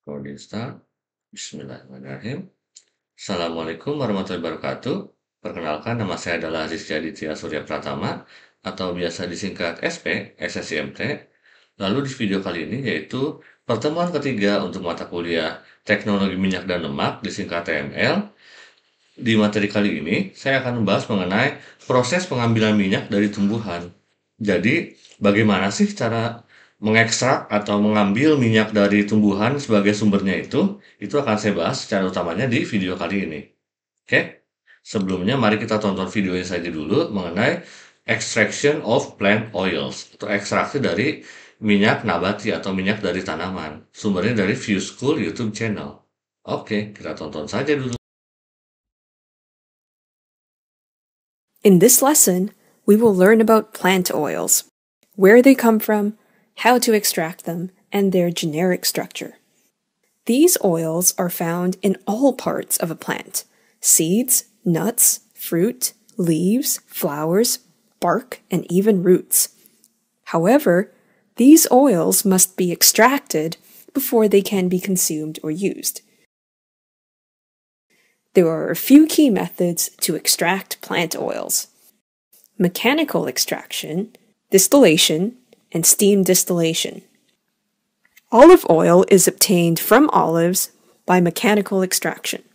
Recording start. Bismillahirrahmanirrahim. Assalamualaikum warahmatullahi wabarakatuh. Perkenalkan, nama saya adalah Rizky Aditya Surya Pratama atau biasa disingkat SP, SSIMT. Lalu di video kali ini yaitu pertemuan ketiga untuk mata kuliah Teknologi Minyak dan Lemak disingkat TML. Di materi kali ini saya akan membahas mengenai proses pengambilan minyak dari tumbuhan. Jadi, bagaimana sih cara mengekstrak atau mengambil minyak dari tumbuhan sebagai sumbernya itu akan saya bahas secara utamanya di video kali ini. Oke, sebelumnya mari kita tonton videonya saja dulu mengenai extraction of plant oils, atau ekstraksi dari minyak nabati atau minyak dari tanaman. Sumbernya dari View School YouTube channel. Oke, kita tonton saja dulu. In this lesson, we will learn about plant oils, where they come from, how to extract them, and their generic structure. These oils are found in all parts of a plant: seeds, nuts, fruit, leaves, flowers, bark, and even roots. However, these oils must be extracted before they can be consumed or used. There are a few key methods to extract plant oils: mechanical extraction, distillation, and steam distillation. Olive oil is obtained from olives by mechanical extraction.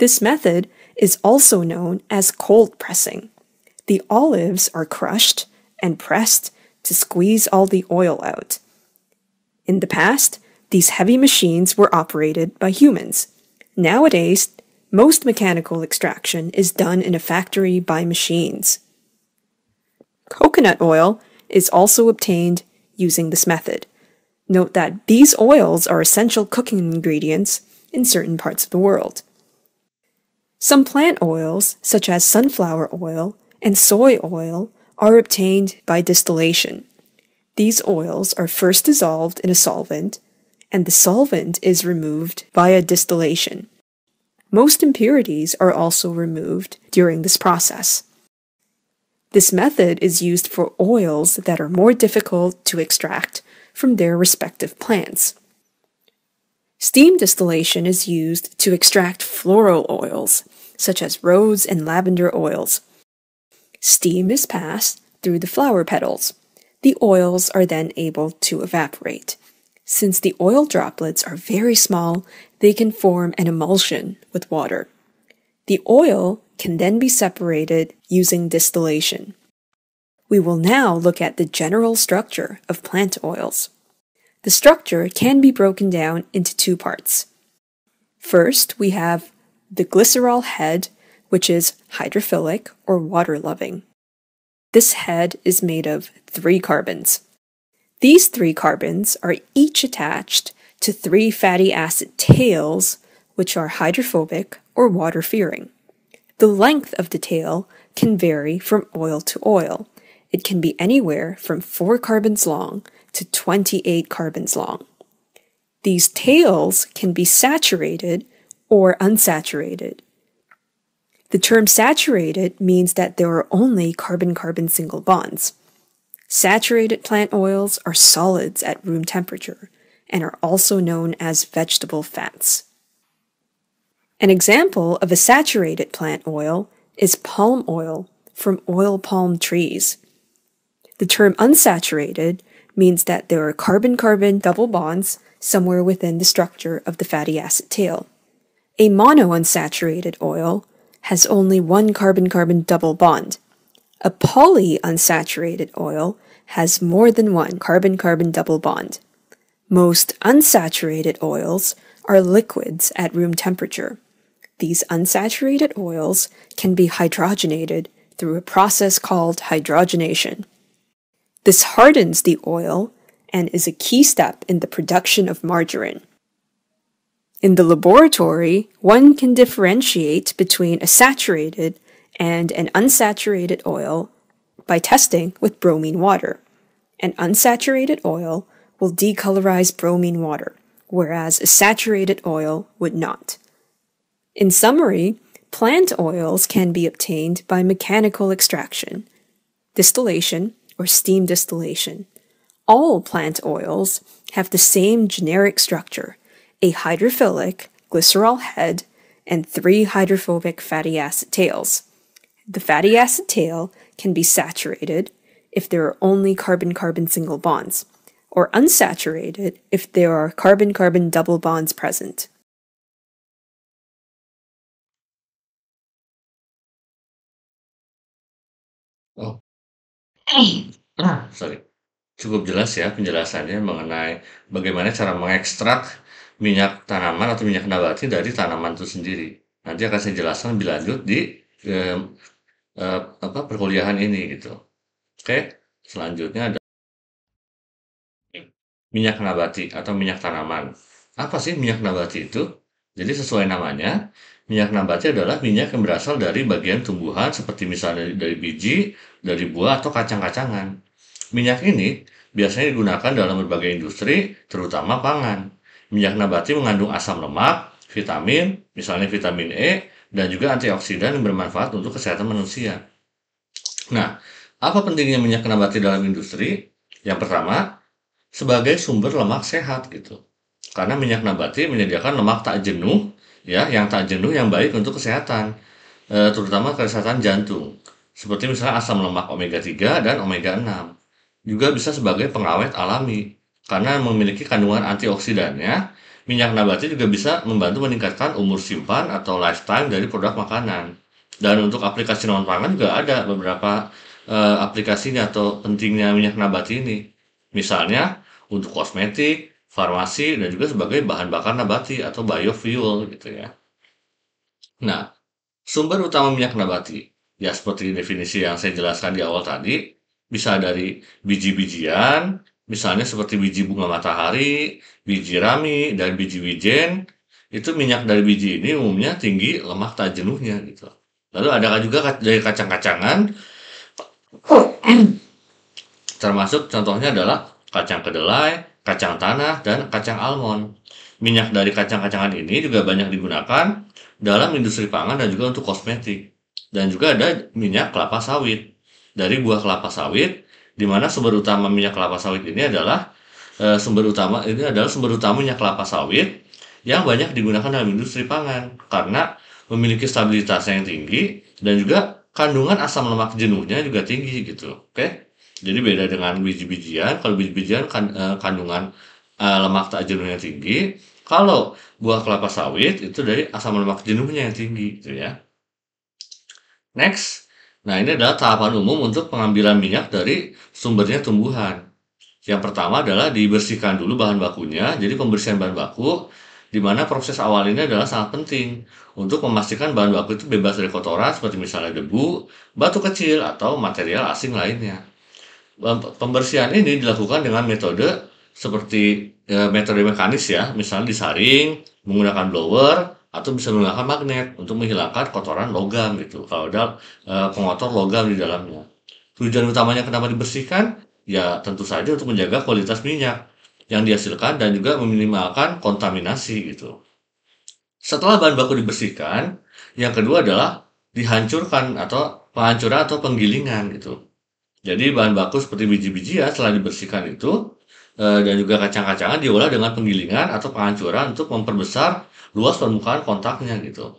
This method is also known as cold pressing. The olives are crushed and pressed to squeeze all the oil out. In the past, these heavy machines were operated by humans. Nowadays, most mechanical extraction is done in a factory by machines. Coconut oil is also obtained using this method. Note that these oils are essential cooking ingredients in certain parts of the world. Some plant oils, such as sunflower oil and soy oil, are obtained by distillation. These oils are first dissolved in a solvent, and the solvent is removed via distillation. Most impurities are also removed during this process. This method is used for oils that are more difficult to extract from their respective plants. Steam distillation is used to extract floral oils, such as rose and lavender oils. Steam is passed through the flower petals. The oils are then able to evaporate. Since the oil droplets are very small, they can form an emulsion with water. The oil can then be separated using distillation. We will now look at the general structure of plant oils. The structure can be broken down into two parts. First, we have the glycerol head, which is hydrophilic or water-loving. This head is made of 3 carbons. These 3 carbons are each attached to 3 fatty acid tails, which are hydrophobic or water-fearing. The length of the tail can vary from oil to oil. It can be anywhere from 4 carbons long to 28 carbons long. These tails can be saturated or unsaturated. The term saturated means that there are only carbon-carbon single bonds. Saturated plant oils are solids at room temperature and are also known as vegetable fats. An example of a saturated plant oil is palm oil from oil palm trees. The term unsaturated means that there are carbon-carbon double bonds somewhere within the structure of the fatty acid tail. A monounsaturated oil has only 1 carbon-carbon double bond. A polyunsaturated oil has more than 1 carbon-carbon double bond. Most unsaturated oils are liquids at room temperature. These unsaturated oils can be hydrogenated through a process called hydrogenation. This hardens the oil and is a key step in the production of margarine. In the laboratory, one can differentiate between a saturated and an unsaturated oil by testing with bromine water. An unsaturated oil will decolorize bromine water, whereas a saturated oil would not. In summary, plant oils can be obtained by mechanical extraction, distillation, or steam distillation. All plant oils have the same generic structure, a hydrophilic glycerol head, and 3 hydrophobic fatty acid tails. The fatty acid tail can be saturated if there are only carbon-carbon single bonds, or unsaturated if there are carbon-carbon double bonds present. Oh, sorry. Cukup jelas ya penjelasannya mengenai bagaimana cara mengekstrak minyak tanaman atau minyak nabati dari tanaman itu sendiri. Nanti akan saya jelaskan lebih lanjut di eh, perkuliahan ini gitu. Oke, selanjutnya ada minyak nabati atau minyak tanaman. Apa sih minyak nabati itu? Jadi sesuai namanya, minyak nabati adalah minyak yang berasal dari bagian tumbuhan seperti misalnya dari biji, dari buah atau kacang-kacangan. Minyak ini biasanya digunakan dalam berbagai industri, terutama pangan. Minyak nabati mengandung asam lemak, vitamin, misalnya vitamin E, dan juga antioksidan yang bermanfaat untuk kesehatan manusia. Nah, apa pentingnya minyak nabati dalam industri? Yang pertama, sebagai sumber lemak sehat gitu. Karena minyak nabati menyediakan lemak tak jenuh, ya, yang tak jenuh yang baik untuk kesehatan, terutama kesehatan jantung. Seperti misalnya asam lemak omega 3 dan omega 6. Juga bisa sebagai pengawet alami. Karena memiliki kandungan antioksidannya, minyak nabati juga bisa membantu meningkatkan umur simpan atau lifetime dari produk makanan. Dan untuk aplikasi non pangan juga ada beberapa aplikasinya atau pentingnya minyak nabati ini. Misalnya untuk kosmetik, farmasi, dan juga sebagai bahan bakar nabati atau biofuel gitu ya. Nah, sumber utama minyak nabati, ya seperti definisi yang saya jelaskan di awal tadi, bisa dari biji-bijian, misalnya seperti biji bunga matahari, biji rami, dan biji wijen. Itu minyak dari biji ini umumnya tinggi lemak tak jenuhnya gitu. Lalu ada juga dari kacang-kacangan, termasuk contohnya adalah kacang kedelai, kacang tanah, dan kacang almond. Minyak dari kacang-kacangan ini juga banyak digunakan dalam industri pangan dan juga untuk kosmetik. Dan juga ada minyak kelapa sawit dari buah kelapa sawit, di mana sumber utama minyak kelapa sawit ini adalah sumber utama minyak kelapa sawit yang banyak digunakan dalam industri pangan karena memiliki stabilitas yang tinggi dan juga kandungan asam lemak jenuhnya juga tinggi gitu. Oke. Jadi beda dengan biji-bijian, kalau biji-bijian kandungan lemak tak jenuhnya tinggi, kalau buah kelapa sawit itu dari asam lemak jenuhnya yang tinggi gitu ya. Next, nah ini adalah tahapan umum untuk pengambilan minyak dari sumbernya tumbuhan. Yang pertama adalah dibersihkan dulu bahan bakunya, jadi pembersihan bahan baku, di mana proses awal ini adalah sangat penting untuk memastikan bahan baku itu bebas dari kotoran seperti misalnya debu, batu kecil, atau material asing lainnya. Pembersihan ini dilakukan dengan metode seperti metode mekanis ya, misalnya disaring, menggunakan blower, atau bisa menggunakan magnet untuk menghilangkan kotoran logam gitu, kalau ada pengotor logam di dalamnya. Tujuan utamanya kenapa dibersihkan? Ya tentu saja untuk menjaga kualitas minyak yang dihasilkan dan juga meminimalkan kontaminasi gitu. Setelah bahan baku dibersihkan, yang kedua adalah dihancurkan atau penghancuran atau penggilingan gitu. Jadi bahan baku seperti biji-bijian setelah dibersihkan itu dan juga kacang-kacangan diolah dengan penggilingan atau penghancuran untuk memperbesar luas permukaan kontaknya gitu.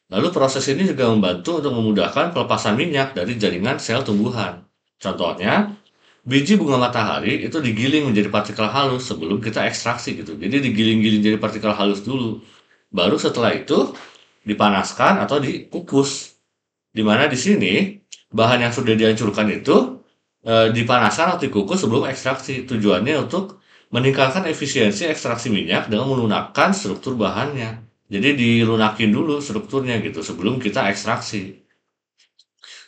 Lalu proses ini juga membantu untuk memudahkan pelepasan minyak dari jaringan sel tumbuhan. Contohnya, biji bunga matahari itu digiling menjadi partikel halus sebelum kita ekstraksi gitu. Jadi digiling-giling jadi partikel halus dulu. Baru setelah itu dipanaskan atau dikukus. Di mana di sini bahan yang sudah dihancurkan itu dipanaskan atau dikukus sebelum ekstraksi. Tujuannya untuk meningkatkan efisiensi ekstraksi minyak dengan melunakkan struktur bahannya. Jadi dilunakin dulu strukturnya gitu sebelum kita ekstraksi.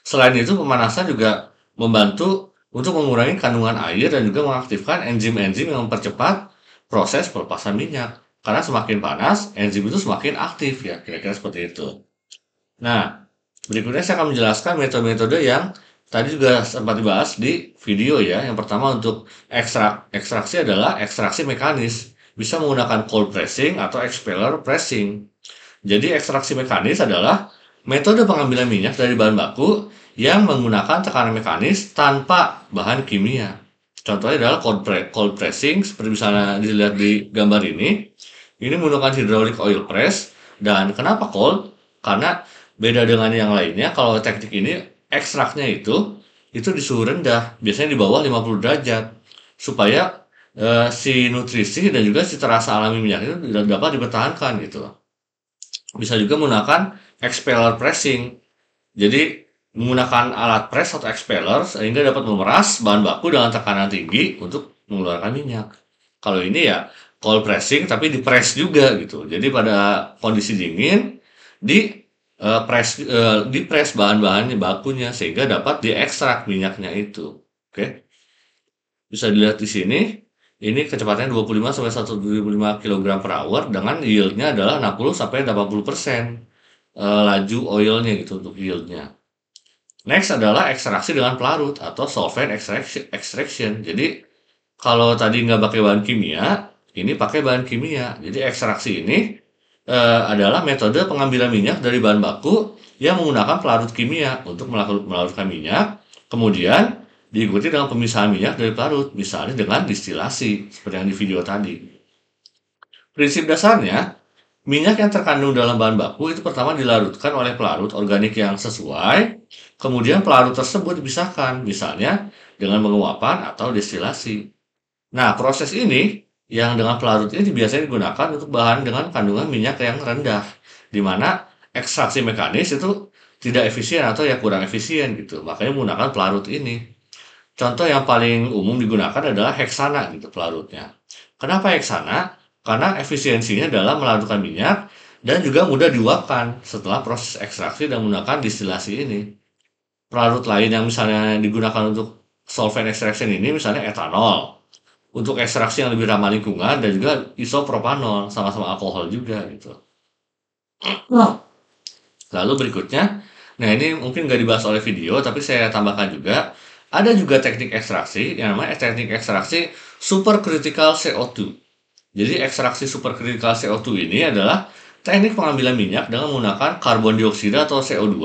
Selain itu pemanasan juga membantu untuk mengurangi kandungan air dan juga mengaktifkan enzim-enzim yang mempercepat proses pelepasan minyak. Karena semakin panas, enzim itu semakin aktif ya, kira-kira seperti itu. Nah, berikutnya saya akan menjelaskan metode-metode yang tadi juga sempat dibahas di video ya. Yang pertama untuk ekstraksi adalah ekstraksi mekanis. Bisa menggunakan cold pressing atau expeller pressing. Jadi ekstraksi mekanis adalah metode pengambilan minyak dari bahan baku yang menggunakan tekanan mekanis tanpa bahan kimia. Contohnya adalah cold pressing, seperti misalnya dilihat di gambar ini. Ini menggunakan hydraulic oil press. Dan kenapa cold? Karena beda dengan yang lainnya, kalau teknik ini ekstraknya itu di suhu rendah, biasanya di bawah 50 derajat, supaya si nutrisi dan juga si terasa alami minyak itu dapat dipertahankan gitu. Bisa juga menggunakan expeller pressing. Jadi menggunakan alat press atau expeller sehingga dapat memeras bahan baku dengan tekanan tinggi untuk mengeluarkan minyak. Kalau ini ya cold pressing tapi di press juga gitu. Jadi pada kondisi dingin di di press bahan-bahannya bakunya sehingga dapat diekstrak minyaknya itu. Oke. Bisa dilihat di sini. Ini kecepatannya 25 sampai 125 kg per hour dengan yieldnya adalah 60 sampai 80% laju oilnya gitu untuk yieldnya. Next adalah ekstraksi dengan pelarut atau solvent extraction. Jadi kalau tadi nggak pakai bahan kimia, ini pakai bahan kimia. Jadi ekstraksi ini adalah metode pengambilan minyak dari bahan baku yang menggunakan pelarut kimia untuk melarutkan minyak. Kemudian diikuti dengan pemisahan minyak dari pelarut, misalnya dengan distilasi, seperti yang di video tadi. Prinsip dasarnya, minyak yang terkandung dalam bahan baku itu pertama dilarutkan oleh pelarut organik yang sesuai, kemudian pelarut tersebut dipisahkan, misalnya dengan penguapan atau destilasi. Nah, proses ini yang dengan pelarut ini biasanya digunakan untuk bahan dengan kandungan minyak yang rendah, di mana ekstraksi mekanis itu tidak efisien atau ya kurang efisien gitu. Makanya menggunakan pelarut ini. Contoh yang paling umum digunakan adalah heksana gitu pelarutnya. Kenapa heksana? Karena efisiensinya dalam melarutkan minyak dan juga mudah diuapkan setelah proses ekstraksi dan menggunakan distilasi ini. Pelarut lain yang misalnya digunakan untuk solvent extraction ini misalnya etanol. Untuk ekstraksi yang lebih ramah lingkungan dan juga isopropanol, sama-sama alkohol juga gitu. Lalu berikutnya, nah ini mungkin nggak dibahas oleh video, tapi saya tambahkan juga, ada juga teknik ekstraksi yang namanya teknik ekstraksi supercritical CO2. Jadi ekstraksi supercritical CO2 ini adalah teknik pengambilan minyak dengan menggunakan karbon dioksida atau CO2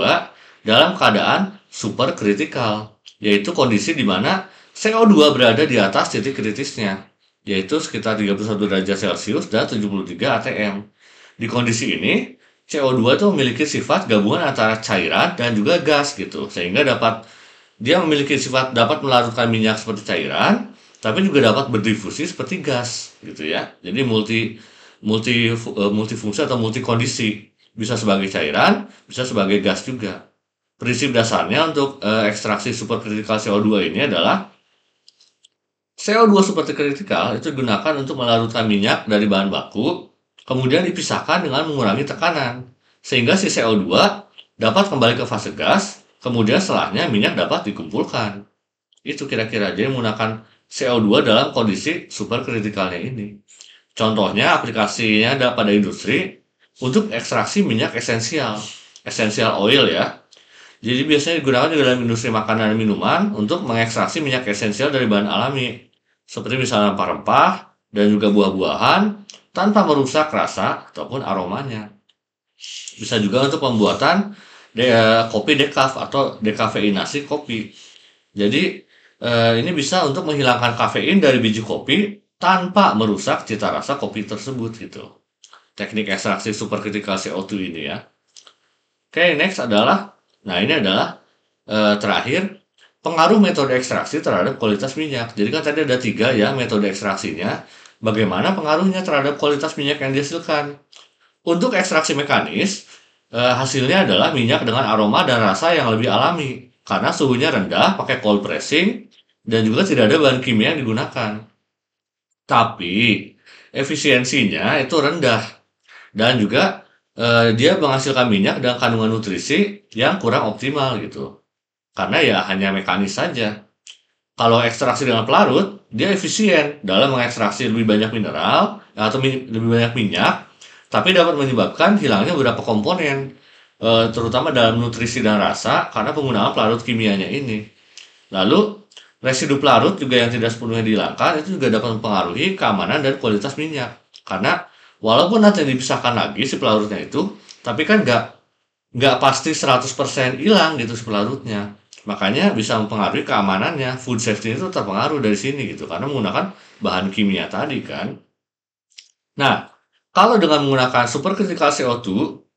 dalam keadaan supercritical, yaitu kondisi di mana CO2 berada di atas titik kritisnya, yaitu sekitar 31 derajat Celcius dan 73 atm. Di kondisi ini, CO2 itu memiliki sifat gabungan antara cairan dan juga gas gitu, sehingga dia memiliki sifat dapat melarutkan minyak seperti cairan, tapi juga dapat berdifusi seperti gas gitu ya. Jadi multifungsi atau multikondisi, bisa sebagai cairan, bisa sebagai gas juga. Prinsip dasarnya untuk ekstraksi supercritical CO2 ini adalah CO2 supercritical itu digunakan untuk melarutkan minyak dari bahan baku, kemudian dipisahkan dengan mengurangi tekanan, sehingga si CO2 dapat kembali ke fase gas, kemudian setelahnya minyak dapat dikumpulkan. Itu kira-kira, jadi menggunakan CO2 dalam kondisi superkritikalnya ini. Contohnya aplikasinya ada pada industri untuk ekstraksi minyak essential oil ya. Jadi biasanya digunakan juga dalam industri makanan dan minuman untuk mengekstraksi minyak esensial dari bahan alami, seperti misalnya rempah-rempah dan juga buah-buahan tanpa merusak rasa ataupun aromanya. Bisa juga untuk pembuatan kopi decaf atau dekafeinasi kopi. Jadi ini bisa untuk menghilangkan kafein dari biji kopi tanpa merusak cita rasa kopi tersebut gitu. Teknik ekstraksi supercritical CO2 ini ya. Oke, next adalah, nah ini adalah terakhir pengaruh metode ekstraksi terhadap kualitas minyak. Jadi kan tadi ada 3 ya metode ekstraksinya. Bagaimana pengaruhnya terhadap kualitas minyak yang dihasilkan? Untuk ekstraksi mekanis, hasilnya adalah minyak dengan aroma dan rasa yang lebih alami karena suhunya rendah, pakai cold pressing, dan juga tidak ada bahan kimia yang digunakan. Tapi efisiensinya itu rendah dan juga dia menghasilkan minyak dengan kandungan nutrisi yang kurang optimal gitu. Karena ya hanya mekanis saja. Kalau ekstraksi dengan pelarut, dia efisien dalam mengekstraksi lebih banyak mineral atau lebih banyak minyak, tapi dapat menyebabkan hilangnya beberapa komponen, terutama dalam nutrisi dan rasa karena penggunaan pelarut kimianya ini. Lalu, residu pelarut juga yang tidak sepenuhnya dihilangkan itu juga dapat mempengaruhi keamanan dan kualitas minyak. Karena walaupun nanti dipisahkan lagi si pelarutnya itu, tapi kan nggak pasti 100% hilang gitu si pelarutnya. Makanya bisa mempengaruhi keamanannya, food safety itu terpengaruh dari sini gitu, karena menggunakan bahan kimia tadi kan. Nah, Kalau dengan menggunakan supercritical CO2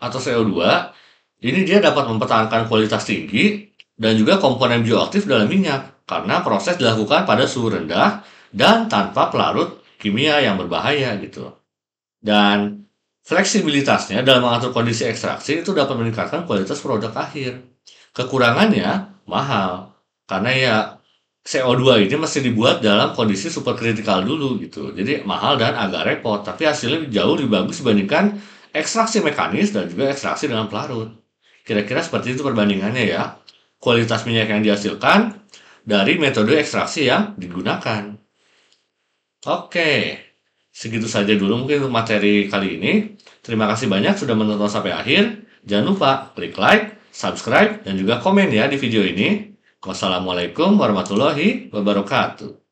atau CO2, ini dia dapat mempertahankan kualitas tinggi dan juga komponen bioaktif dalam minyak karena proses dilakukan pada suhu rendah dan tanpa pelarut kimia yang berbahaya gitu. Dan fleksibilitasnya dalam mengatur kondisi ekstraksi itu dapat meningkatkan kualitas produk akhir. Kekurangannya mahal karena ya CO2 ini mesti dibuat dalam kondisi superkritikal dulu gitu. Jadi mahal dan agak repot, tapi hasilnya jauh lebih bagus dibandingkan ekstraksi mekanis dan juga ekstraksi dengan pelarut. Kira-kira seperti itu perbandingannya ya. Kualitas minyak yang dihasilkan dari metode ekstraksi yang digunakan. Oke, segitu saja dulu mungkin untuk materi kali ini. Terima kasih banyak sudah menonton sampai akhir. Jangan lupa klik like, subscribe, dan juga komen ya di video ini. Wassalamualaikum warahmatullahi wabarakatuh.